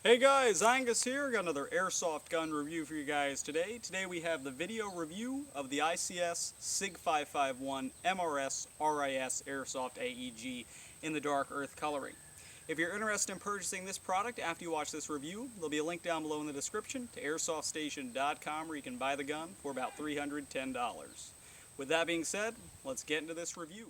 Hey guys, Angus here. Got another airsoft gun review for you guys today. Today we have the video review of the ICS SIG 551 MRS RIS Airsoft AEG in the dark earth coloring. If you're interested in purchasing this product after you watch this review, there'll be a link down below in the description to airsoftstation.com where you can buy the gun for about $310. With that being said, let's get into this review.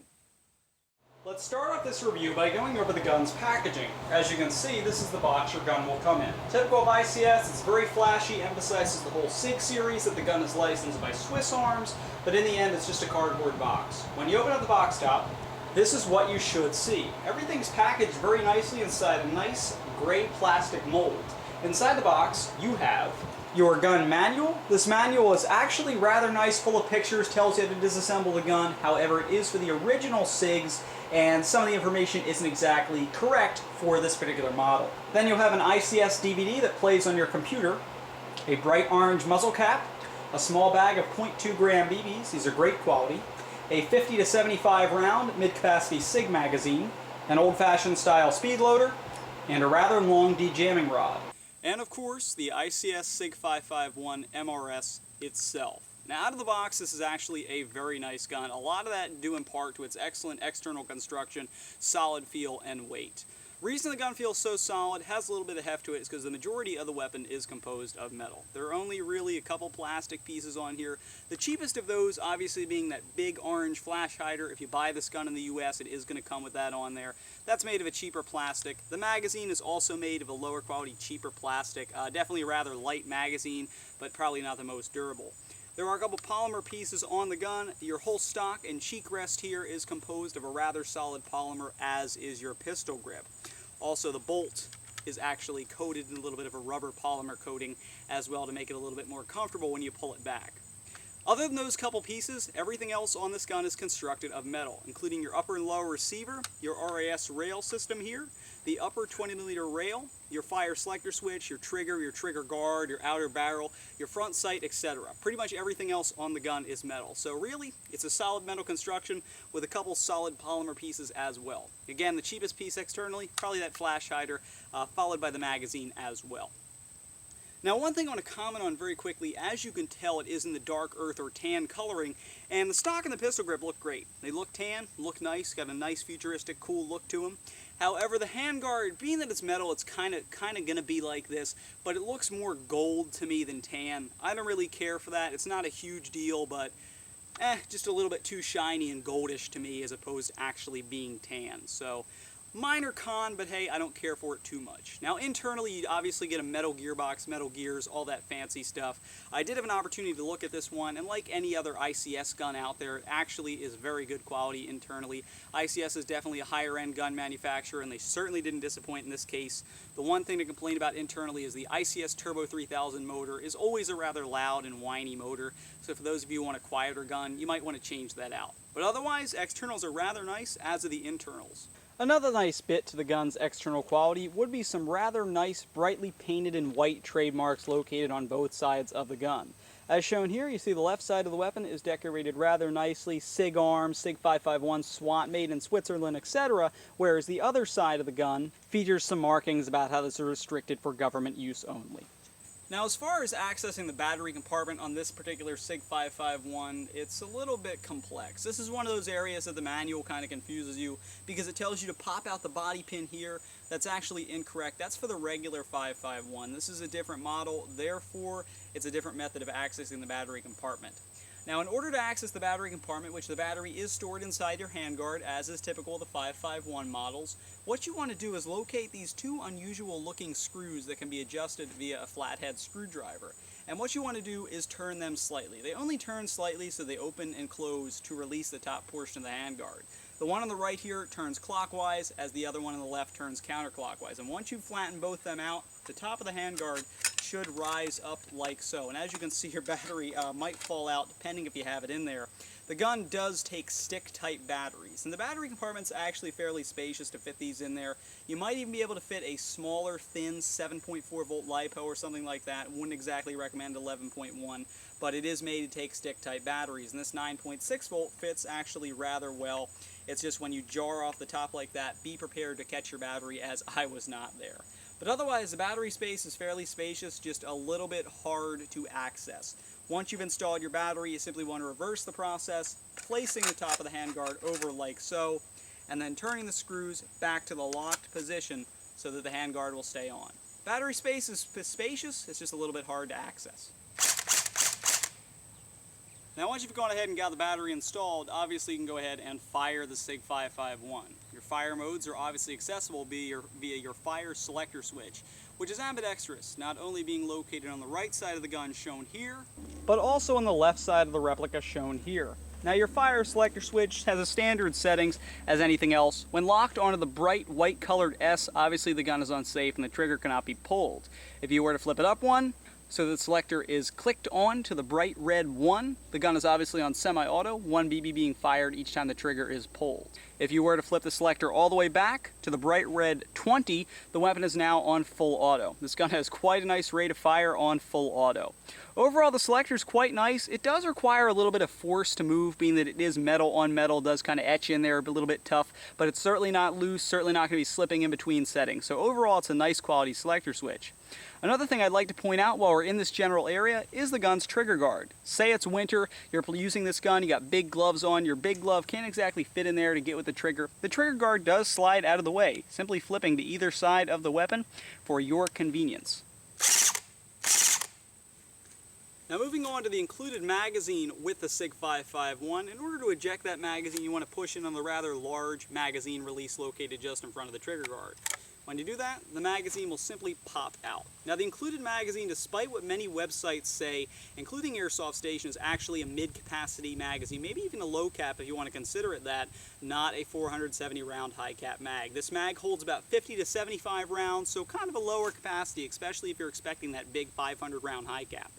Let's start off this review by going over the gun's packaging. As you can see, this is the box your gun will come in. Typical of ICS, it's very flashy, emphasizes the whole SIG series that the gun is licensed by Swiss Arms, but in the end it's just a cardboard box. When you open up the box top, this is what you should see. Everything's packaged very nicely inside a nice gray plastic mold. Inside the box, you have your gun manual. This manual is actually rather nice, full of pictures, tells you how to disassemble the gun. However, it is for the original SIGs, and some of the information isn't exactly correct for this particular model. Then you'll have an ICS DVD that plays on your computer, a bright orange muzzle cap, a small bag of 0.2 gram BBs, these are great quality, a 50 to 75 round mid-capacity SIG magazine, an old-fashioned style speed loader, and a rather long de-jamming rod. And of course, the ICS SIG 551 MRS itself. Now, out of the box, this is actually a very nice gun. A lot of that due in part to its excellent external construction, solid feel, and weight. The reason the gun feels so solid, has a little bit of heft to it, is because the majority of the weapon is composed of metal. There are only really a couple plastic pieces on here. The cheapest of those, obviously, being that big orange flash hider. If you buy this gun in the US, it is going to come with that on there. That's made of a cheaper plastic. The magazine is also made of a lower quality, cheaper plastic. Definitely a rather light magazine, but probably not the most durable. There are a couple polymer pieces on the gun. Your whole stock and cheek rest here is composed of a rather solid polymer, as is your pistol grip. Also, the bolt is actually coated in a little bit of a rubber polymer coating as well to make it a little bit more comfortable when you pull it back. Other than those couple pieces, everything else on this gun is constructed of metal, including your upper and lower receiver, your RIS rail system here, the upper 20mm rail, your fire selector switch, your trigger guard, your outer barrel, your front sight, etc. Pretty much everything else on the gun is metal. So really, it's a solid metal construction with a couple solid polymer pieces as well. Again, the cheapest piece externally, probably that flash hider, followed by the magazine as well. Now, one thing I want to comment on very quickly, as you can tell, it is in the dark earth or tan coloring, and the stock and the pistol grip look great. They look tan, look nice, got a nice futuristic, cool look to them. However, the handguard, being that it's metal, it's kind of going to be like this, but it looks more gold to me than tan. I don't really care for that. It's not a huge deal, but just a little bit too shiny and goldish to me as opposed to actually being tan. So, minor con, but hey, I don't care for it too much. Now, internally, you obviously get a metal gearbox, metal gears, all that fancy stuff. I did have an opportunity to look at this one, and like any other ICS gun out there, it actually is very good quality internally. ICS is definitely a higher-end gun manufacturer, and they certainly didn't disappoint in this case. The one thing to complain about internally is the ICS Turbo 3000 motor is always a rather loud and whiny motor, so for those of you who want a quieter gun, you might want to change that out. But otherwise, externals are rather nice, as are the internals. Another nice bit to the gun's external quality would be some rather nice, brightly painted in white trademarks located on both sides of the gun. As shown here, you see the left side of the weapon is decorated rather nicely, SIG Arms, SIG 551, SWAT, made in Switzerland, etc., whereas the other side of the gun features some markings about how this is restricted for government use only. Now, as far as accessing the battery compartment on this particular SIG 551, it's a little bit complex. This is one of those areas that the manual kind of confuses you because it tells you to pop out the body pin here. That's actually incorrect. That's for the regular 551. This is a different model, therefore it's a different method of accessing the battery compartment. Now, in order to access the battery compartment, which the battery is stored inside your handguard, as is typical of the 551 models, what you want to do is locate these two unusual looking screws that can be adjusted via a flathead screwdriver. And what you want to do is turn them slightly. They only turn slightly so they open and close to release the top portion of the handguard. The one on the right here turns clockwise, as the other one on the left turns counterclockwise. And once you flatten both them out, the top of the handguard should rise up like so. And as you can see, your battery might fall out depending if you have it in there. The gun does take stick-type batteries, and the battery compartment's actually fairly spacious to fit these in there. You might even be able to fit a smaller, thin 7.4 volt LiPo or something like that. Wouldn't exactly recommend 11.1, but it is made to take stick-type batteries, and this 9.6 volt fits actually rather well. It's just when you jar off the top like that, be prepared to catch your battery, as I was not there. But otherwise, the battery space is fairly spacious, just a little bit hard to access. Once you've installed your battery, you simply want to reverse the process, placing the top of the handguard over like so, and then turning the screws back to the locked position so that the handguard will stay on. Battery space is spacious, it's just a little bit hard to access. Now once you've gone ahead and got the battery installed, obviously you can go ahead and fire the SIG 551. Your fire modes are obviously accessible via your fire selector switch, which is ambidextrous, not only being located on the right side of the gun shown here, but also on the left side of the replica shown here. Now your fire selector switch has a standard settings as anything else. When locked onto the bright white colored S, obviously the gun is unsafe and the trigger cannot be pulled. If you were to flip it up one, so the selector is clicked on to the bright red 1. The gun is obviously on semi-auto, 1 BB being fired each time the trigger is pulled. If you were to flip the selector all the way back to the bright red 20, the weapon is now on full auto. This gun has quite a nice rate of fire on full auto. Overall, the selector is quite nice. It does require a little bit of force to move, being that it is metal on metal, does kind of etch in there a little bit tough, but it's certainly not loose, certainly not going to be slipping in between settings. So overall, it's a nice quality selector switch. Another thing I'd like to point out while we're in this general area is the gun's trigger guard. Say it's winter, you're using this gun, you got big gloves on, your big glove can't exactly fit in there to get with the trigger. The trigger guard does slide out of the way, simply flipping to either side of the weapon for your convenience. Now moving on to the included magazine with the SIG 551, in order to eject that magazine you want to push in on the rather large magazine release located just in front of the trigger guard. When you do that, the magazine will simply pop out. Now the included magazine, despite what many websites say, including Airsoft Station, is actually a mid-capacity magazine, maybe even a low cap if you want to consider it that, not a 470 round high cap mag. This mag holds about 50 to 75 rounds, so kind of a lower capacity, especially if you're expecting that big 500 round high cap.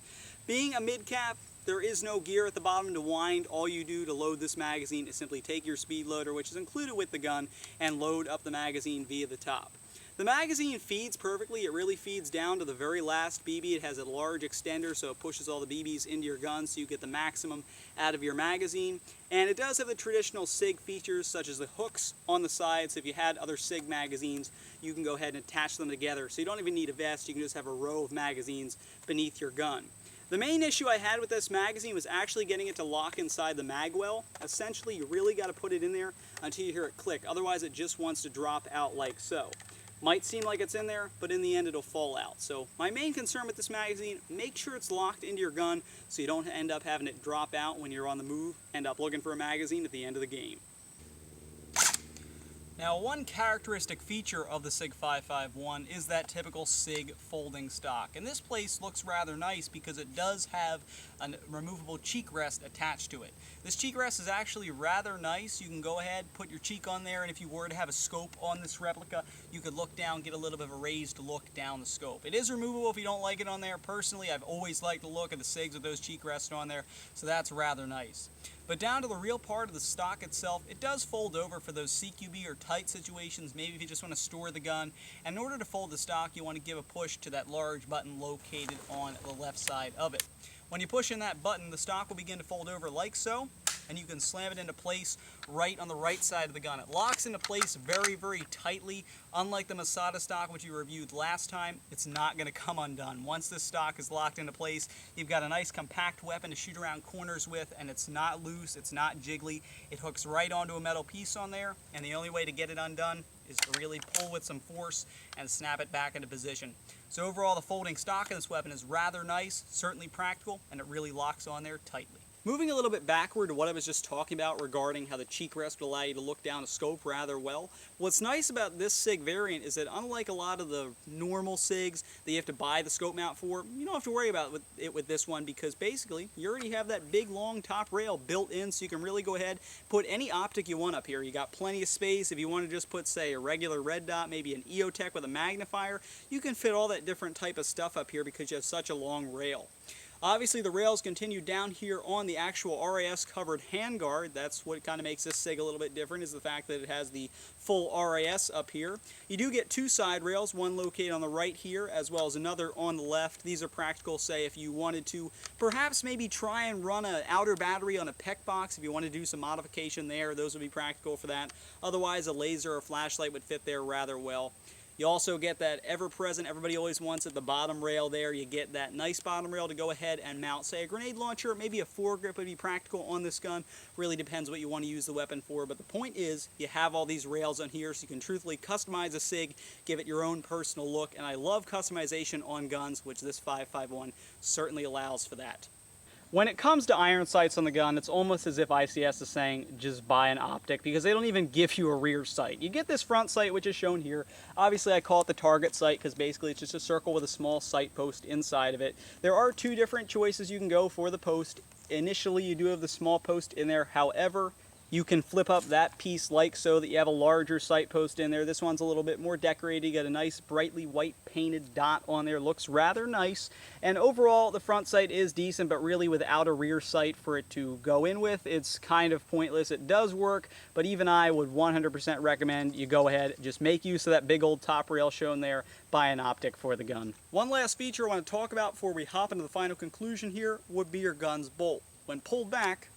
Being a mid cap, there is no gear at the bottom to wind. All you do to load this magazine is simply take your speed loader, which is included with the gun, and load up the magazine via the top. The magazine feeds perfectly. It really feeds down to the very last BB. It has a large extender, so it pushes all the BBs into your gun so you get the maximum out of your magazine. And it does have the traditional SIG features, such as the hooks on the sides. So if you had other SIG magazines, you can go ahead and attach them together. So you don't even need a vest. You can just have a row of magazines beneath your gun. The main issue I had with this magazine was actually getting it to lock inside the mag well. Essentially, you really got to put it in there until you hear it click. Otherwise, it just wants to drop out like so. Might seem like it's in there, but in the end it'll fall out. So my main concern with this magazine, make sure it's locked into your gun so you don't end up having it drop out when you're on the move, end up looking for a magazine at the end of the game. Now, one characteristic feature of the SIG 551 is that typical SIG folding stock. And this place looks rather nice because it does have a removable cheek rest attached to it. This cheek rest is actually rather nice. You can go ahead, put your cheek on there, and if you were to have a scope on this replica, you could look down, get a little bit of a raised look down the scope. It is removable if you don't like it on there. Personally, I've always liked the look of the SIGs with those cheek rests on there, so that's rather nice. But down to the real part of the stock itself, it does fold over for those CQB or tight situations, maybe if you just want to store the gun. And in order to fold the stock, you want to give a push to that large button located on the left side of it. When you push in that button, the stock will begin to fold over like so, and you can slam it into place right on the right side of the gun. It locks into place very, very tightly. Unlike the Masada stock, which you reviewed last time, it's not going to come undone. Once this stock is locked into place, you've got a nice compact weapon to shoot around corners with, and it's not loose, it's not jiggly. It hooks right onto a metal piece on there, and the only way to get it undone is to really pull with some force and snap it back into position. So overall, the folding stock of this weapon is rather nice, certainly practical, and it really locks on there tightly. Moving a little bit backward to what I was just talking about regarding how the cheek rest will allow you to look down a scope rather well. What's nice about this SIG variant is that unlike a lot of the normal SIGs that you have to buy the scope mount for, you don't have to worry about it with this one because basically you already have that big long top rail built in, so you can really go ahead, put any optic you want up here. You got plenty of space. If you want to just put, say, a regular red dot, maybe an EOTech with a magnifier, you can fit all that different type of stuff up here because you have such a long rail. Obviously, the rails continue down here on the actual RIS covered handguard. That's what kind of makes this SIG a little bit different, is the fact that it has the full RIS up here. You do get two side rails, one located on the right here, as well as another on the left. These are practical, say, if you wanted to perhaps maybe try and run an outer battery on a PEC box. If you want to do some modification there, those would be practical for that. Otherwise, a laser or flashlight would fit there rather well. You also get that ever-present, everybody always wants at the bottom rail there. You get that nice bottom rail to go ahead and mount, say, a grenade launcher. Maybe a foregrip would be practical on this gun. Really depends what you want to use the weapon for. But the point is, you have all these rails on here, so you can truthfully customize a SIG, give it your own personal look. And I love customization on guns, which this 5.5.1 certainly allows for that. When it comes to iron sights on the gun, it's almost as if ICS is saying, just buy an optic, because they don't even give you a rear sight. You get this front sight, which is shown here. Obviously, I call it the target sight, because basically it's just a circle with a small sight post inside of it. There are two different choices you can go for the post. Initially, you do have the small post in there. However, you can flip up that piece like so that you have a larger sight post in there. This one's a little bit more decorated. You got a nice brightly white painted dot on there. Looks rather nice. And overall, the front sight is decent, but really without a rear sight for it to go in with, it's kind of pointless. It does work, but even I would 100% recommend you go ahead, just make use of that big old top rail shown there, buy an optic for the gun. One last feature I want to talk about before we hop into the final conclusion here would be your gun's bolt. When pulled back,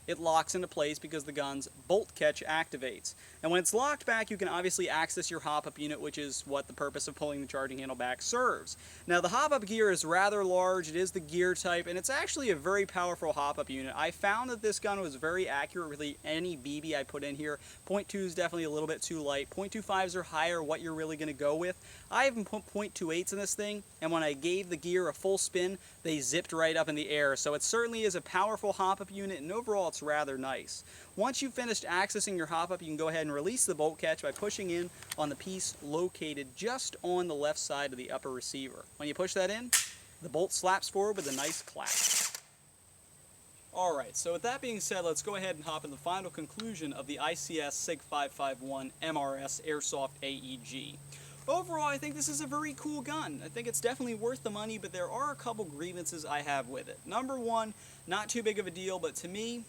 it locks into place because the gun's bolt catch activates. And when it's locked back, you can obviously access your hop-up unit, which is what the purpose of pulling the charging handle back serves. Now, the hop-up gear is rather large. It is the gear type, and it's actually a very powerful hop-up unit. I found that this gun was very accurate with any BB I put in here. .2 is definitely a little bit too light. .25s are higher, what you're really going to go with. I even put .28s in this thing, and when I gave the gear a full spin, they zipped right up in the air. So it certainly is a powerful hop-up unit, and overall it's rather nice. Once you've finished accessing your hop-up, you can go ahead and release the bolt catch by pushing in on the piece located just on the left side of the upper receiver. When you push that in, the bolt slaps forward with a nice clap. Alright, so with that being said, let's go ahead and hop into the final conclusion of the ICS SIG 5.5.1 MRS Airsoft AEG. Overall, I think this is a very cool gun. I think it's definitely worth the money, but there are a couple grievances I have with it. Number one, not too big of a deal, but to me,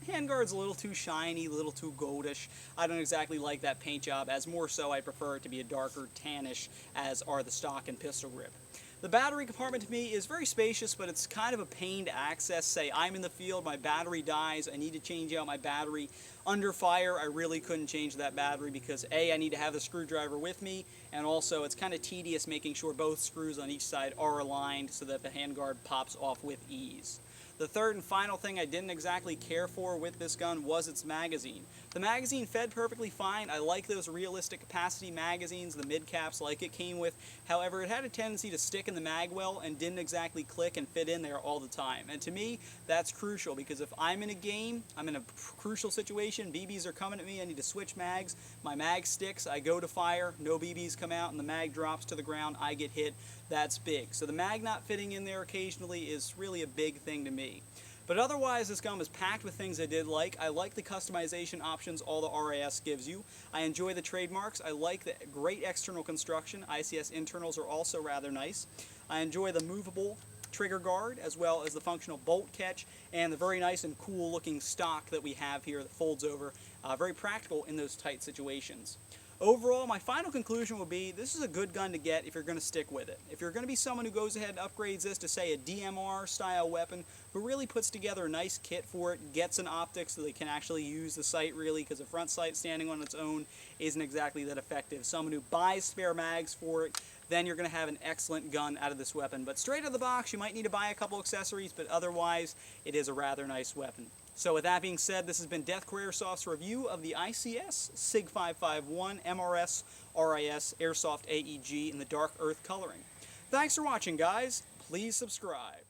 handguard's a little too shiny, a little too goldish. I don't exactly like that paint job, as more so I prefer it to be a darker tannish, as are the stock and pistol grip. The battery compartment to me is very spacious, but it's kind of a pain to access. Say I'm in the field, my battery dies, I need to change out my battery. Under fire, I really couldn't change that battery because A, I need to have the screwdriver with me, and also it's kind of tedious making sure both screws on each side are aligned so that the handguard pops off with ease. The third and final thing I didn't exactly care for with this gun was its magazine. The magazine fed perfectly fine. I like those realistic capacity magazines, the mid-caps like it came with. However, it had a tendency to stick in the mag well and didn't exactly click and fit in there all the time. And to me, that's crucial because if I'm in a game, I'm in a crucial situation, BBs are coming at me, I need to switch mags, my mag sticks, I go to fire, no BBs come out and the mag drops to the ground, I get hit, that's big. So the mag not fitting in there occasionally is really a big thing to me. But otherwise, this gun was packed with things I did like. I like the customization options all the RIS gives you. I enjoy the trademarks. I like the great external construction. ICS internals are also rather nice. I enjoy the movable trigger guard as well as the functional bolt catch and the very nice and cool looking stock that we have here that folds over. Very practical in those tight situations. Overall, my final conclusion will be this is a good gun to get if you're going to stick with it. If you're going to be someone who goes ahead and upgrades this to, say, a DMR style weapon, who really puts together a nice kit for it, gets an optic so they can actually use the sight really, because a front sight standing on its own isn't exactly that effective. Someone who buys spare mags for it, then you're going to have an excellent gun out of this weapon. But straight out of the box, you might need to buy a couple accessories, but otherwise, it is a rather nice weapon. So with that being said, this has been Deathcore Airsoft's review of the ICS SIG 5.5.1 MRS RIS Airsoft AEG in the dark earth coloring. Thanks for watching, guys. Please subscribe.